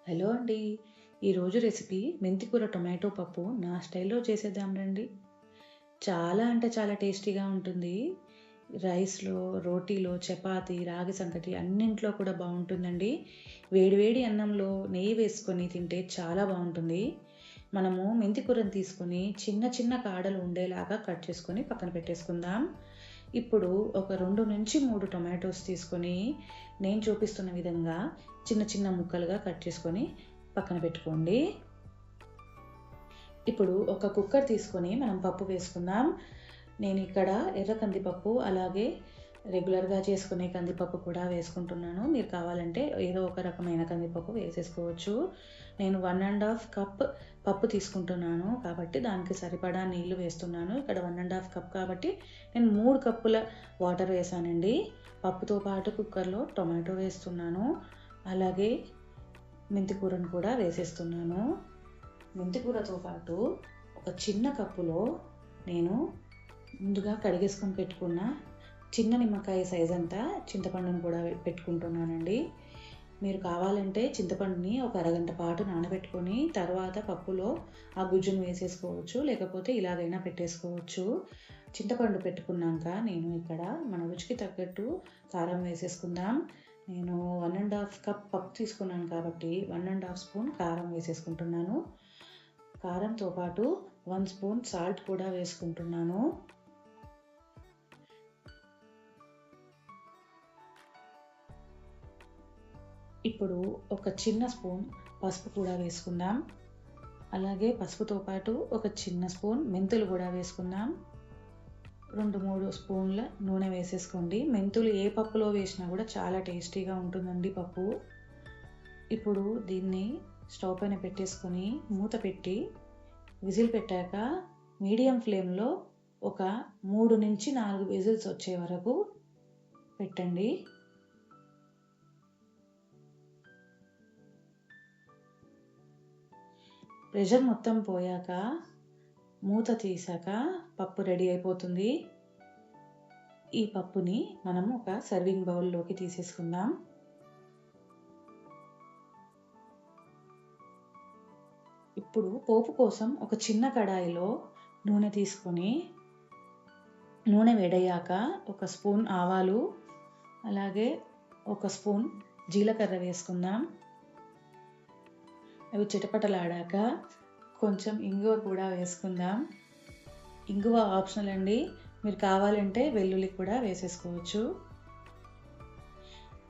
Hello అండి. ఈరోజు recipe మెంతికూర టొమాటో పప్పు నా స్టైల్‌లో చేసేద్దాం రండి. చాలా అంటే చాలా టేస్టీగా ఉంటుంది. రైస్‌లో, రోటీలో, చపాతీ, రాగి సంకటి అన్నింట్లో కూడా బావుంటుందండి. వేడి వేడి అన్నంలో నెయ్యి వేసుకొని తింటే చాలా బావుంటుంది. మనము మెంతికూరను తీసుకొని చిన్న చిన్న కాడలు ఉండేలాగా కట్ చేసుకొని పక్కన పెట్టేసుకుందాం. ఇప్పుడు ఒక 2-3 టొమాటోస్ తీసుకొని నేను చూపిస్తున్న విధంగా చిన్న చిన్న ముక్కలుగా కట్ చేసుకొని పక్కన పెట్టుకోండి. ఇప్పుడు ఒక కుక్కర్ తీసుకొని మనం పప్పు వేసుకుందాం. నేను ఇక్కడ ఎర్ర కందిపప్పు అలాగే రెగ్యులర్‌గా చేసుకునే కందిపప్పు కూడా వేసుకుంటున్నాను. మీరు కావాలంటే ఏదో ఒక రకమైన కందిపప్పు వేసేసుకోవచ్చు. నేను 1 కప్ పప్పు తీసుకుంటున్నాను కాబట్టి దానికి సరిపడా నీళ్లు వేస్తున్నాను. ఇక్కడ 1 కప్ కాబట్టి నేను 3 కప్పుల వాటర్ వేశానండి. పప్పుతో పాటు కుక్కర్‌లో టొమాటో వేస్తున్నాను. అలాగే మెంతికూరను కూడా వేసేస్తున్నాను. మెంతికూరతో పాటు ఒక చిన్న కప్పులో నేను ముందుగా కడిగేసుకొని పెట్టుకున్న చిన్న నిమ్మకాయ సైజ్ అంతా చింతపండును కూడా పెట్టుకుంటున్నానండి. మీరు కావాలంటే చింతపండుని ఒక అరగంట పాటు నానబెట్టుకొని తర్వాత పప్పులో ఆ గుజ్జును వేసేసుకోవచ్చు. లేకపోతే ఇలాగైనా పెట్టేసుకోవచ్చు. చింతపండు పెట్టుకున్నాక నేను ఇక్కడ మన రుచికి తగ్గట్టు కారం వేసేసుకుందాం. నేను 1 కప్ పప్పు తీసుకున్నాను కాబట్టి 1 స్పూన్ కారం వేసేసుకుంటున్నాను. కారంతో పాటు 1 స్పూన్ సాల్ట్ కూడా వేసుకుంటున్నాను. ఇప్పుడు ఒక చిన్న స్పూన్ పసుపు కూడా వేసుకుందాం. అలాగే పసుపుతో పాటు ఒక చిన్న స్పూన్ మెంతులు కూడా వేసుకుందాం. 2-3 స్పూన్ల నూనె వేసేసుకోండి. మెంతులు ఏ పప్పులో వేసినా కూడా చాలా టేస్టీగా ఉంటుందండి పప్పు. ఇప్పుడు దీన్ని స్టవ్ పైన పెట్టేసుకొని మూత పెట్టి విజిల్ పెట్టాక మీడియం ఫ్లేమ్‌లో ఒక 3-4 విజిల్స్ వచ్చే వరకు పెట్టండి. ప్రెషర్ మొత్తం పోయాక మూత తీసాక పప్పు రెడీ అయిపోతుంది. ఈ పప్పుని మనం ఒక సర్వింగ్ బౌల్‌లోకి తీసేసుకుందాం. ఇప్పుడు పోపు కోసం ఒక చిన్న కడాయిలో నూనె తీసుకొని నూనె వేడయ్యాక ఒక స్పూన్ ఆవాలు అలాగే ఒక స్పూన్ జీలకర్ర వేసుకుందాం. అవి చిటపటలాడాక కొంచెం ఇంగువ కూడా వేసుకుందాం. ఇంగువ ఆప్షనల్ అండి. మీరు కావాలంటే వెల్లుల్లి కూడా వేసేసుకోవచ్చు.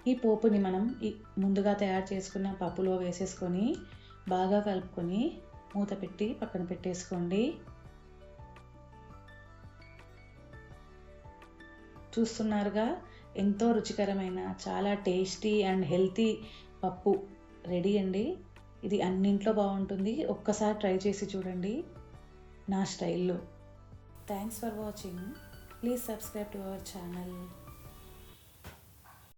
ఈ పోపుని మనం ముందుగా తయారు చేసుకున్న పప్పులో వేసేసుకొని బాగా కలుపుకొని మూత పెట్టి పక్కన పెట్టేసుకోండి. చూస్తున్నారుగా ఎంతో రుచికరమైన చాలా టేస్టీ అండ్ హెల్తీ పప్పు రెడీ అండి. ఇది అన్నింట్లో బాగుంటుంది. ఒక్కసారి ట్రై చేసి చూడండి నా స్టైల్లో. Thanks for watching. Please subscribe to our channel.